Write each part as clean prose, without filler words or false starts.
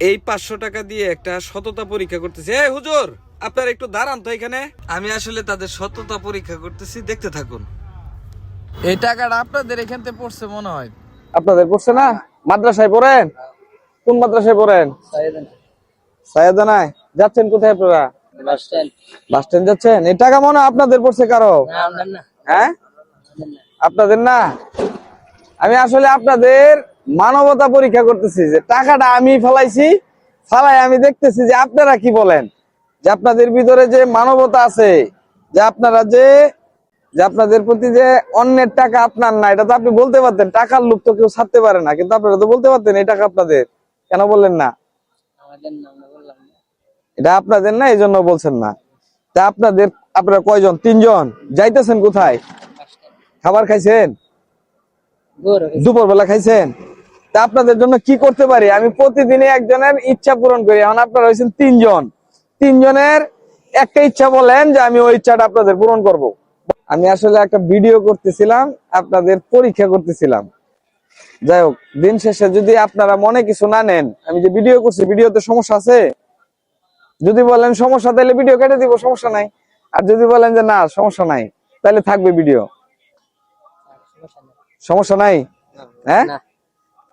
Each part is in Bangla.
এই 500 টাকা দিয়ে একটা সততা পরীক্ষা করতেছি। এই হুজুর, আপনারা একটু দাঁড়ান তো এখানে। আমি আসলে তাদের সততা পরীক্ষা করতেছি, দেখতে থাকুন। এই টাকাটা আপনাদের এখান থেকে পড়ছে মনে হয়। আপনাদের পড়ছে না? মাদ্রাসায় পড়েন? কোন মাদ্রাসায় পড়েন? সাইয়েদানায়। যাচ্ছেন কোথায় আপনারা? বাস স্ট্যান্ড যাচ্ছেন? এই টাকা মনে হয় আপনাদের পড়ছে কারো? হ্যাঁ, আপনাদের না। আমি আসলে আপনাদের মানবতা পরীক্ষা করতেছি, যে টাকাটা আমি ফেলাইছি, ফালাই আমি দেখতেছি যে আপনারা কি বলেন, যে আপনাদের ভিতরে যে মানবতা আছে, যে আপনারা যে যে আপনাদের প্রতি যে অন্যের টাকা আপনার না, এটা তো আপনি বলতে পারতেন। টাকার লোভ তো কেউ ছাড়তে পারে না, কিন্তু আপনারা তো বলতে পারতেন এই টাকা আপনাদের। কেন বললেন না? এটা আপনাদের না, এই জন্য বলছেন না। তা আপনারা কয়জন? 3 জন। যাইতেছেন কোথায়? খাবার খাইছেন? দুপুর বেলা খাইছেন? তা আপনাদের জন্য কি করতে পারি? আমি প্রতিদিনই একজনের ইচ্ছা পূরণ করি। এখন আপনারা হয়েছেন 3 জন। 3 জনের একটা ইচ্ছা বলেন, যে আমি ওই ইচ্ছাটা আপনাদের পূরণ করব। আমি আসলে একটা ভিডিও করতেছিলাম, আপনাদের পরীক্ষা করতেছিলাম। যাই হোক, দিন শেষে যদি আপনারা মনে কিছু না নেন, আমি যে ভিডিও করছি, ভিডিওতে সমস্যা আছে? যদি বলেন সমস্যা, তাহলে ভিডিও কেটে দিব, সমস্যা নাই। আর যদি বলেন যে না সমস্যা নাই, তাহলে থাকবে ভিডিও। সমস্যা নাই? হ্যাঁ,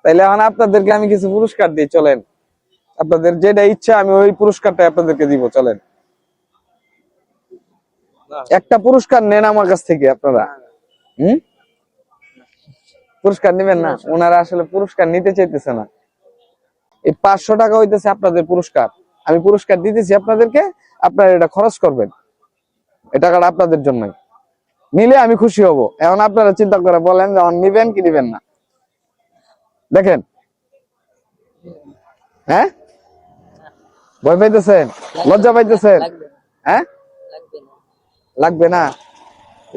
তাইলে এখন আপনাদেরকে আমি কিছু পুরস্কার দিই, চলেন। আপনাদের যেটা ইচ্ছা আমি ওই পুরস্কারটা আপনাদেরকে দিব, চলেন। একটা পুরস্কার নেন আমার কাছ থেকে আপনারা। পুরস্কার নেবেন না? ওনারা আসলে পুরস্কার নিতে চাইতেছে না। এই 500 টাকা হইতেছে আপনাদের পুরস্কার। আমি পুরস্কার দিতেছি আপনাদেরকে, আপনারা এটা খরচ করবেন। এই টাকাটা আপনাদের জন্যই। নিলে আমি খুশি হব। এখন আপনারা চিন্তা করে বলেন যে এখন নিবেন কি নিবেন না। দেখেন, হ্যাঁ, ভয় পাইতেছেন? লজ্জা পাইতেছেন? হ্যাঁ, লাগবে না।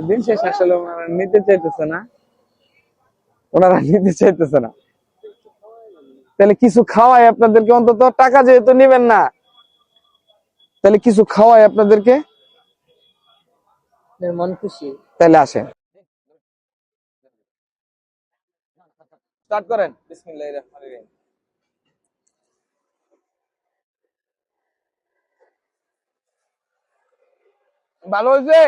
দিন শেষ আসলে ওনারা নিতে চাইতেছে না, ওনারা নিতে চাইতেছে না। তাহলে কিছু খাওয়াই আপনাদেরকে, অন্তত টাকা যেহেতু নিবেন না, তাহলে কিছু খাওয়াই আপনাদেরকে, মন খুশি। তাহলে আসেন, স্টার্ট করেন। বিসমিল্লাহির রহমানির রহিম। ভালো হয়েছে?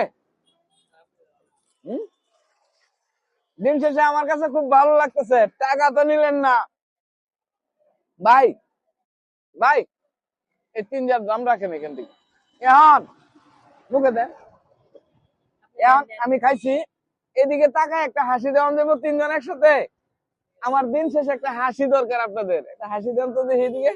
দিন শেষে আমার কাছে খুব ভালো লাগতেছে। টাকা তো নিলেন না ভাই। ভাই, এই 3 জন দাম রাখেন এখান থেকে। এখন মুখে দেন। এখন আমি খাইছি, এদিকে তাকায় একটা হাসি দেওয়ান দেবো 3 জন একসাথে। আমার দিন শেষে একটা হাসি দরকার আপনাদের। একটা হাসি দেন তো দেখি এদিকে।